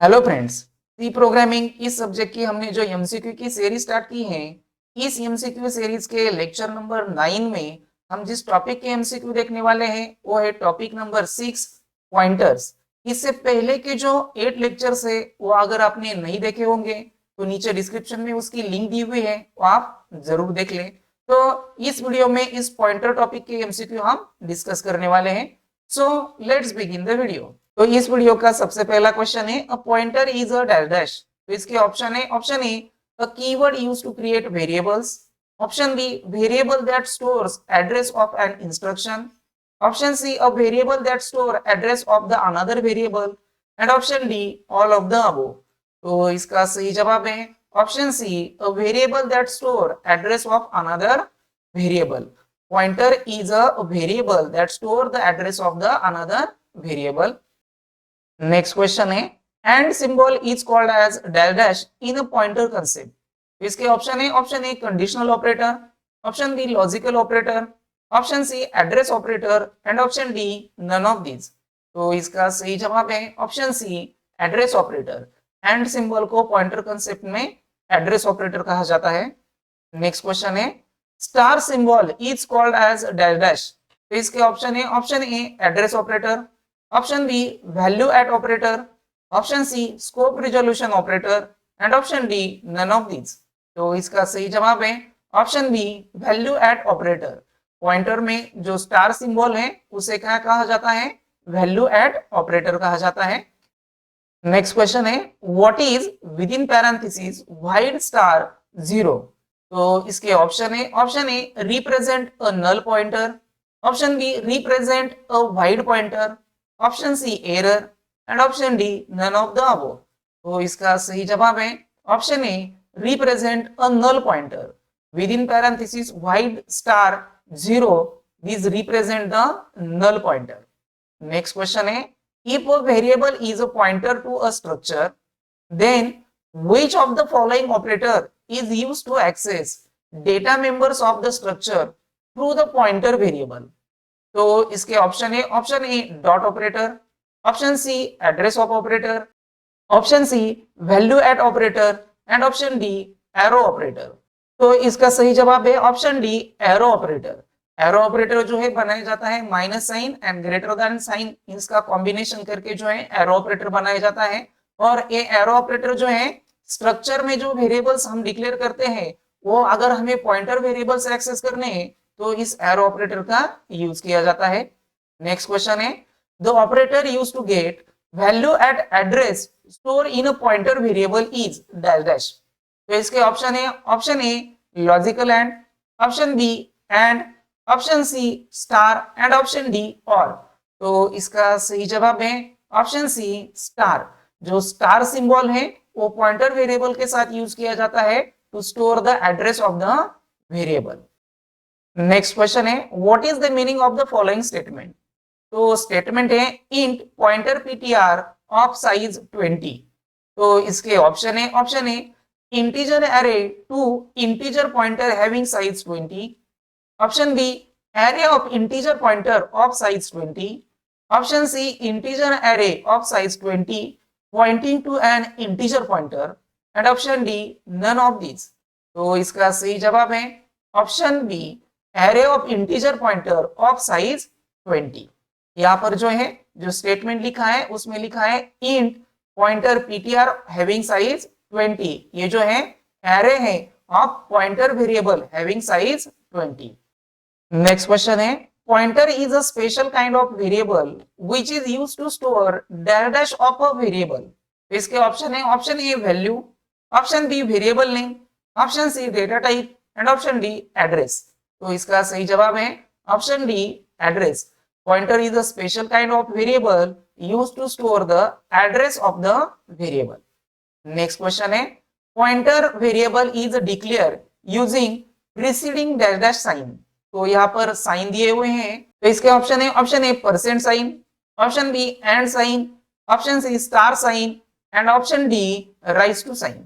Hello friends, सी programming इस subject की हमने जो एमसीक्यू की सीरीज स्टार्ट की है। इस एमसीक्यू सीरीज के लेक्चर नंबर 9 में हम जिस टॉपिक के एमसीक्यू देखने वाले हैं वो है टॉपिक नंबर 6 पॉइंटर्स। इससे पहले के जो 8 लेक्चर्स है वो अगर आपने नहीं देखे होंगे तो नीचे डिस्क्रिप्शन में उसकी लिंक दी हुई है, वो आप जरूर देख लें। तो इस वीडियो में इस पॉइंटर टॉपिक के एमसीक्यू हम डिस्कस करने वाले हैं। So let's begin the video. तो इस वीडियो का सबसे पहला क्वेश्चन है, a pointer is a dash dash. तो इसके ऑप्शन है, option A a keyword used to create variables, option B variable that stores address of an instruction, option C a variable that store address of the another variable, and option D all of the above. तो इसका सही जवाब है option C, a variable that store address of another variable. Pointer is a variable that store the address of the another variable. Next question है, and symbol is called as dash dash in a pointer concept. इसके option है, option A conditional operator, option B logical operator, option C address operator, and option D none of these. तो इसका सही जवाब है option C, address operator. And symbol को pointer concept में address operator कहा जाता है। नेक्स्ट क्वेश्चन है, star symbol is called as dash dash. तो इसके ऑप्शन है, option A address operator, option B value at operator, option C scope resolution operator, and option D none of these. तो इसका सही जवाब है option B, value at operator. Pointer में जो स्टार सिंबल है उसे क्या कहा जाता है, वैल्यू एट ऑपरेटर कहा जाता है। नेक्स्ट क्वेश्चन है, what is within parenthesis void star zero. तो इसके ऑप्शन है, option A represent a null pointer, option B represent a void pointer, option C error, and option D none of the above. तो इसका सही जवाब है option A, represent a null pointer. Within parenthesis void star zero, this represent the null pointer. Next question है, if a variable is a pointer to a structure, then which of the following operator is used to access data members of the structure through the pointer variable? तो इसके option है, option A dot operator, option C address of operator, option C value at operator, and option D arrow operator. तो इसका सही जवाब है option D arrow operator. Arrow operator जो है बनाया जाता है minus sign and greater than sign, इसका कॉम्बिनेशन करके जो है एरो ऑपरेटर बनाया जाता है। और ये एरो ऑपरेटर जो है स्ट्रक्चर में जो वेरिएबल्स हम डिक्लेयर करते हैं वो अगर हमें पॉइंटर वेरिएबल्स एक्सेस करने हैं तो इस एरो ऑपरेटर का यूज किया जाता है। नेक्स्ट क्वेश्चन है, the operator use to get value at address store in a pointer variable is dash dash. तो इसके ऑप्शन है, option A logical and, option B and, option C star, and option D और। तो इसका सही जवाब है ऑप्शन सी स्टार। जो स्टार सिंबल है वो पॉइंटर वेरिएबल के साथ यूज किया जाता है to store the address of the variable. Next question है, what is the meaning of the following statement. तो स्टेटमेंट है int pointer PTR of size 20। तो इसके ऑप्शन है, option A integer array to integer pointer having size 20, option B array of integer pointer of size 20, option C integer array of size 20 pointing to an integer pointer, and option D none of these। तो इसका सही जवाब है option B, array of integer pointer of size 20। यहाँ पर जो है जो स्टेटमेंट लिखा है उसमें लिखा है int pointer ptr having size 20, ये जो है array है of pointer variable having size 20। Next question है, pointer is a special kind of variable which is used to store dash dash of a variable. इसके ऑप्शन है, option A value, option B variable name, option C data type, and option D address. तो इसका सही जवाब है option D address. Pointer is a special kind of variable used to store the address of the variable. Next question है, pointer variable is declare using preceding dash dash sign. तो यहाँ पर sign दिए हुए हैं, तो इसके ऑप्शन है, option A percent sign, option B and sign, option C star sign, and option D raise to sign.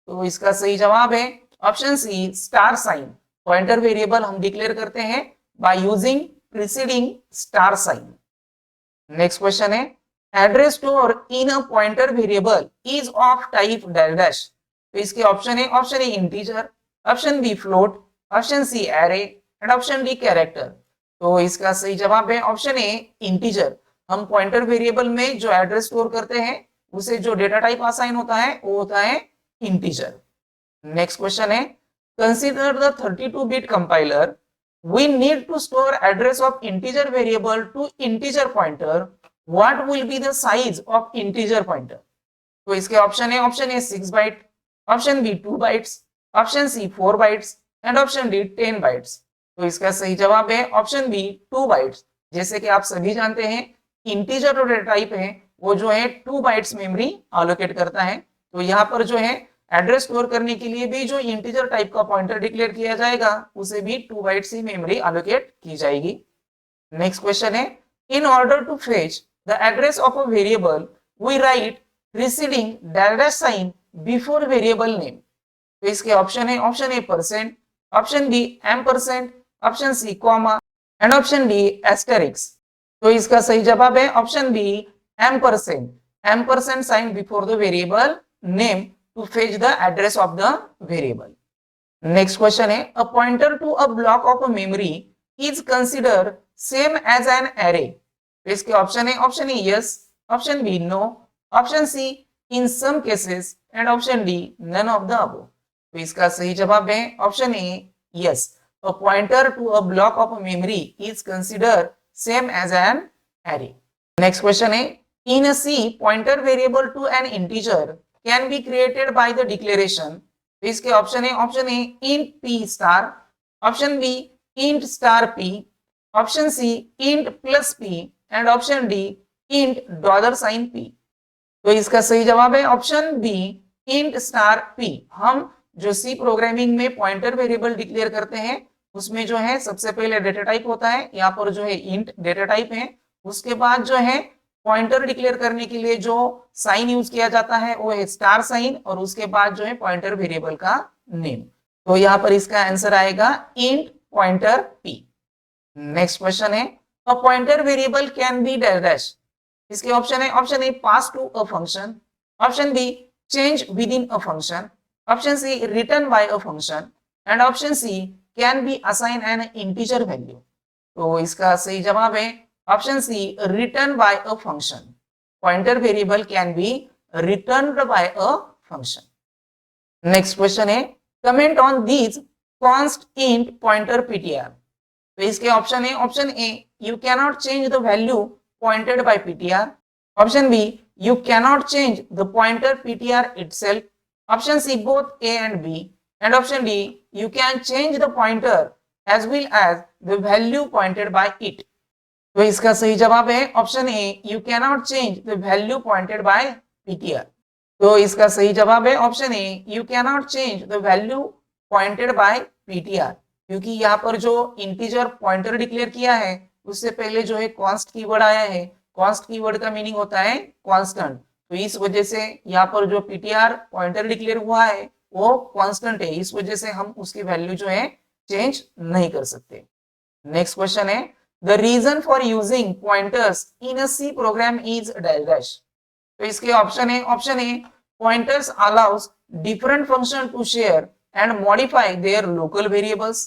तो इसका सही जवाब है option C star sign. Pointer variable हम डिक्लेयर करते हैं by using preceding star sign. Next question है, address store in a pointer variable is of type dash dash. तो इसके option A integer, option B float, option C array and option D character. तो इसका सही जवाब है option A integer. हम pointer variable में जो एड्रेस स्टोर करते हैं उसे जो डेटा टाइप असाइन होता है वो होता है इंटीजर। नेक्स्ट क्वेश्चन है, consider the 32-bit compiler, we need to store address of integer variable to integer pointer, what will be the size of integer pointer? तो इसके option A 6 byte, option B 2 bytes, option C 4 bytes and option D 10 bytes. तो इसका सही जवाब है option B 2 bytes. जैसे कि आप सभी जानते हैं इंटीजर जो डेटा टाइप है वो जो है 2 बाइट्स मेमोरी अलोकेट करता है। तो यहाँ पर जो है एड्रेस स्टोर करने के लिए भी जो इंटीजर टाइप का पॉइंटर डिक्लेयर किया जाएगा उसे भी 2 बाइट्स ही मेमोरी अलोकेट की जाएगी। नेक्स्ट क्वेश्चन है, in order to fetch the address of a variable we write preceding dash sign before variable name. तो इसके option A percent, option B एम%, option C comma and option D asterisk. तो इसका सही जवाब है option B एम% sign before the variable name to fetch the address of the variable. Next question है, a pointer to a block of a memory is considered same as an array. तो इसके option A yes, option B no, option C in some cases and option D none of the above. तो इसका सही जवाब है option A yes. A pointer to a block of a memory is considered same as an array. Next question है, in a C pointer variable to an integer can be created by the declaration. तो इसके option A int p star, option B int star p, option C int plus p and option D int $p। तो इसका सही जवाब है option B int star p। हम जो C programming में पॉइंटर वेरिएबल डिक्लेयर करते हैं उसमें जो है सबसे पहले डेटा टाइप होता है, यहाँ पर जो है इंट डेटा टाइप है। उसके बाद जो है पॉइंटर डिक्लेयर करने के लिए जो साइन यूज किया जाता है वो है स्टार साइन और उसके बाद जो है पॉइंटर वेरिएबल का नेम। तो यहाँ पर इसका आंसर आएगा int pointer p। Next question है, a pointer variable can be dash dash. इसके option A pass to a function, option B change with in a function, option C return by a function and option C can be assign an integer value. तो इसका सही जवाब है option C return by a function. Pointer variable can be returned by a function. Next question है, comment on these const int pointer ptr। तो इसके option A you cannot change the value pointed by ptr, option B you cannot change the pointer ptr itself, option C both A and B and option D you can change the pointer as well as the value pointed by it। तो इसका सही जवाब है option A you cannot change the value pointed by ptr। तो इसका सही जवाब है option A you cannot change the value pointed by ptr, क्योंकि यहाँ पर जो इंटीजर पॉइंटर डिक्लेयर किया है उससे पहले जो है कॉन्स्ट कीवर्ड आया है। कॉन्स्ट कीवर्ड का मीनिंग होता है कांस्टेंट। तो इस वजह से यहाँ पर जो ptr पॉइंटर डिक्लेयर हुआ है वो कांस्टेंट है, इस वजह से हम उसकी वैल्यू जो है चेंज नहीं कर सकते। नेक्स्ट क्वेश्चन है, the reason for using pointers in a C program is dash dash. तो इसके option A pointers allows different function to share and modify their local variables,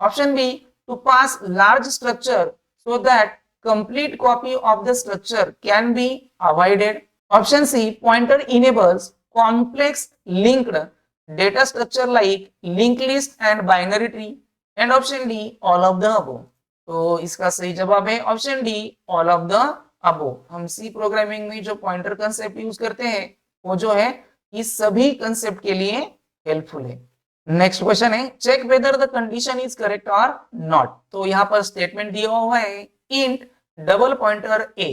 option b to pass large structure so that complete copy of the structure can be avoided, option c pointer enables complex linked data structure like linked list and binary tree and option d all of the above। तो इसका सही जवाब है option D all of the above. हम सी programming में जो pointer concept use करते हैं वो जो है इस सभी कंसेप्ट के लिए हेल्पफुल है। नेक्स्ट क्वेश्चन है, check whether the condition is correct और नॉट। तो यहाँ पर स्टेटमेंट दिया हुआ है इंट डबल पॉइंटर ए।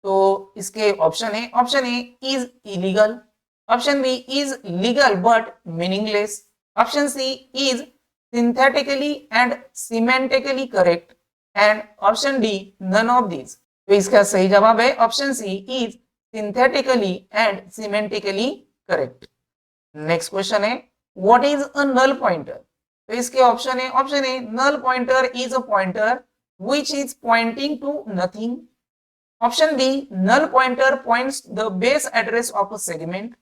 तो इसके option A is illegal, option B is legal but meaningless, option C is syntactically and semantically correct and option D none of this. तो इसका सही जवाब है option C is syntactically and semantically correct. Next question है, what is a null pointer। तो इसके option A null pointer is a pointer which is pointing to nothing, option B null pointer points the base address of a segment.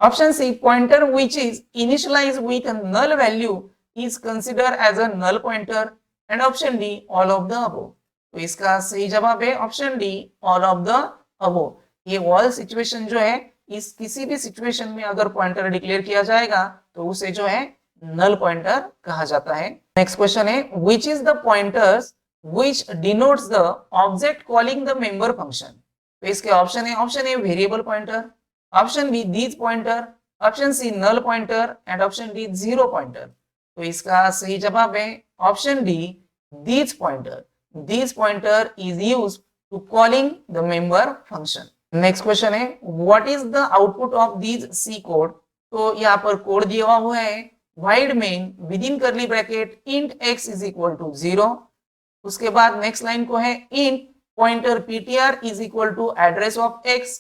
Option C pointer which is initialized with a null value is considered as a null pointer. And option D all of the above. तो इसका सही जवाब है option D all of the above. ये all situation जो है इस किसी भी सिचुएशन में अगर पॉइंटर डिक्लेयर किया जाएगा तो उसे जो है नल पॉइंटर कहा जाता है। नेक्स्ट क्वेश्चन है which is the pointers which denotes the object calling the member function. तो इसके ऑप्शन है option A variable pointer, option B these pointer, option C null pointer and option D zero pointer. तो इसका सही जवाब है option D these pointer. These pointer is used to calling the member function. Next question है what is the output of these C code. तो यहाँ पर code दिया हुआ है void main within curly bracket int x is equal to 0। उसके बाद next line को है int pointer ptr is equal to address of x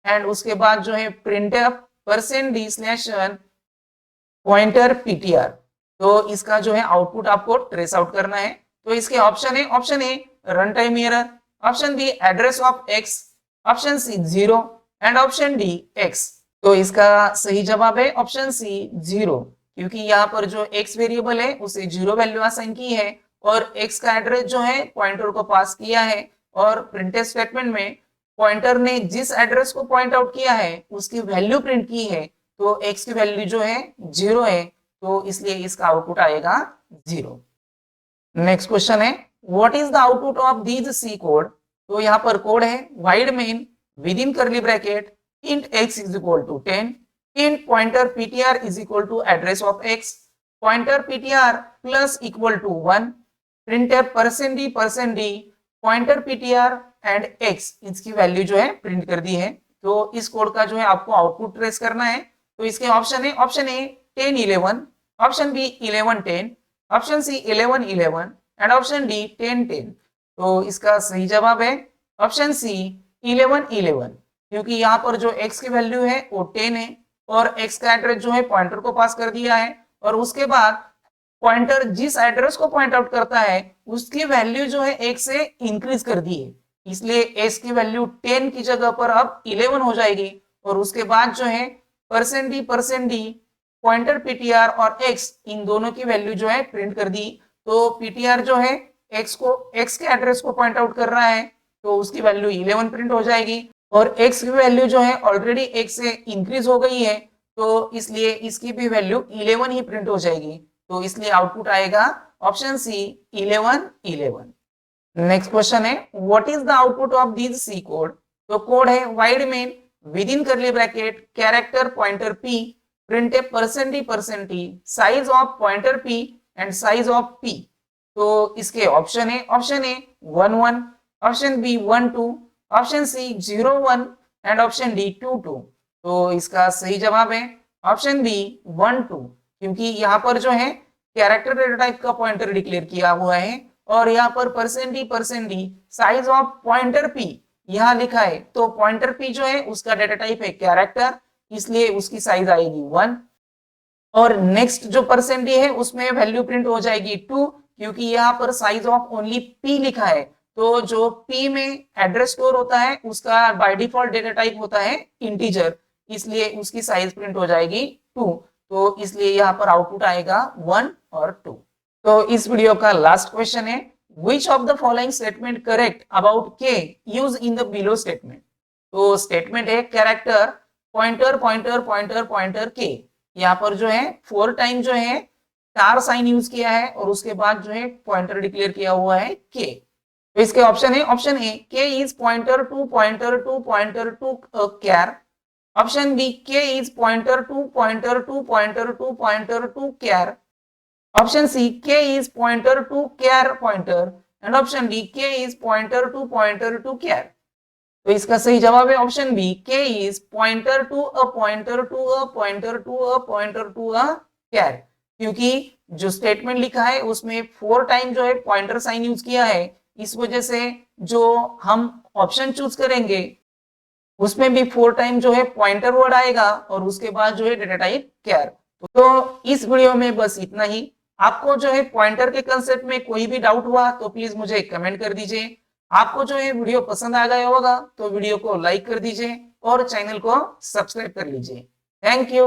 and उसके बाद जो है printf %d slash pointer ptr। तो इसका जो है आउटपुट आपको ट्रेस आउट करना है। तो इसके ऑप्शन है option A run time error, option B address of x, option C 0 and option D x। तो इसका सही जवाब है ऑप्शन सी 0, क्योंकि यहाँ पर जो x वेरिएबल है उसे 0 वैल्यू असाइन की है और x का एड्रेस जो है पॉइंटर को पास किया है और प्रिंटफ स्टेटमेंट में पॉइंटर ने जिस एड्रेस को पॉइंट आउट किया है उसकी वैल्यू प्रिंट की है, तो x की वैल्यू जो है 0 है, तो इसलिए इसका आउटपुट आएगा 0। नेक्स्ट क्वेश्चन है what is the output of these C code. तो यहाँ पर कोड है void main within curly bracket int x is equal to 10, int pointer ptr is equal to address of x, pointer ptr plus equal to 1, printf %d pointer ptr and x इसकी value जो है print कर दी है। तो इस code का जो है आपको आउटपुट ट्रेस करना है। तो इसके ऑप्शन है option A 10 11, option B 11 10, option C 11 11 and option D 10 10। तो इसका सही जवाब है ऑप्शन सी 11 11, क्योंकि यहाँ पर जो x की वैल्यू है वो 10 है और x का एड्रेस जो है पॉइंटर को पास कर दिया है और उसके बाद पॉइंटर जिस एड्रेस को पॉइंट आउट करता है उसकी वैल्यू जो है 1 से इंक्रीज कर दी है, इसलिए x की वैल्यू 10 की जगह पर अब 11 हो जाएगी और उसके बाद जो है %d पॉइंटर ptr और x इन दोनों की वैल्यू जो है प्रिंट कर दी। तो ptr जो है x के एड्रेस को पॉइंट आउट कर रहा है तो उसकी वैल्यू 11 प्रिंट हो जाएगी और x की वैल्यू जो है ऑलरेडी 1 से इंक्रीज हो गई है, तो इसलिए इसकी भी वैल्यू 11 ही प्रिंट हो जाएगी। तो इसलिए आउटपुट आएगा ऑप्शन सी 11 11। नेक्स्ट क्वेश्चन है what is the output of this C code. तो कोड है void main within curly bracket character pointer p printf %d size of pointer p and size of p। तो इसके option है option A 1 1, option B 1 2, option C 0 1 and option D 2 2। तो इसका सही जवाब है ऑप्शन बी 1 2, क्योंकि यहाँ पर जो है कैरेक्टर डेटा टाइप का पॉइंटर डिक्लेयर किया हुआ है और यहाँ पर %d size of pointer p यहाँ लिखा है, तो पॉइंटर p जो है उसका डेटा टाइप है कैरेक्टर, इसलिए उसकी साइज आएगी 1 और नेक्स्ट जो %d है उसमें वैल्यू प्रिंट हो जाएगी 2, क्योंकि यहाँ पर साइज ऑफ ओनली p लिखा है। तो जो p में एड्रेस स्टोर होता है उसका बाय डिफॉल्ट डेटा टाइप होता है इंटीजर, इसलिए उसकी साइज प्रिंट हो जाएगी 2। तो इसलिए यहाँ पर आउटपुट आएगा 1 और 2। तो इस वीडियो का लास्ट क्वेश्चन है which of the following statement correct about k use in the below statement। तो स्टेटमेंट है character pointer pointer pointer pointer k, यहाँ पर जो है 4 टाइम जो है स्टार साइन यूज किया है और उसके बाद जो है पॉइंटर डिक्लेयर किया हुआ है k। तो इसके ऑप्शन है option A k is pointer to pointer to pointer to char, option B k is pointer to pointer to pointer to pointer to char, option C k is pointer to char pointer and option D k is pointer to char. तो इसका सही जवाब है option B k is pointer to a pointer to a pointer to a pointer to a char, क्योंकि जो statement लिखा है उसमें 4 टाइम जो है पॉइंटर साइन यूज किया है, इस वजह से जो हम ऑप्शन चूज करेंगे उसमें भी 4 टाइम जो है पॉइंटर वर्ड आएगा और उसके बाद जो है डेटा टाइप कैर। तो इस वीडियो में बस इतना ही। आपको जो है पॉइंटर के कंसेप्ट में कोई भी डाउट हुआ तो प्लीज मुझे कमेंट कर दीजिए। आपको जो ये वीडियो पसंद आ गया होगा तो वीडियो को लाइक कर दीजिए और चैनल को सब्सक्राइब कर लीजिए। Thank you.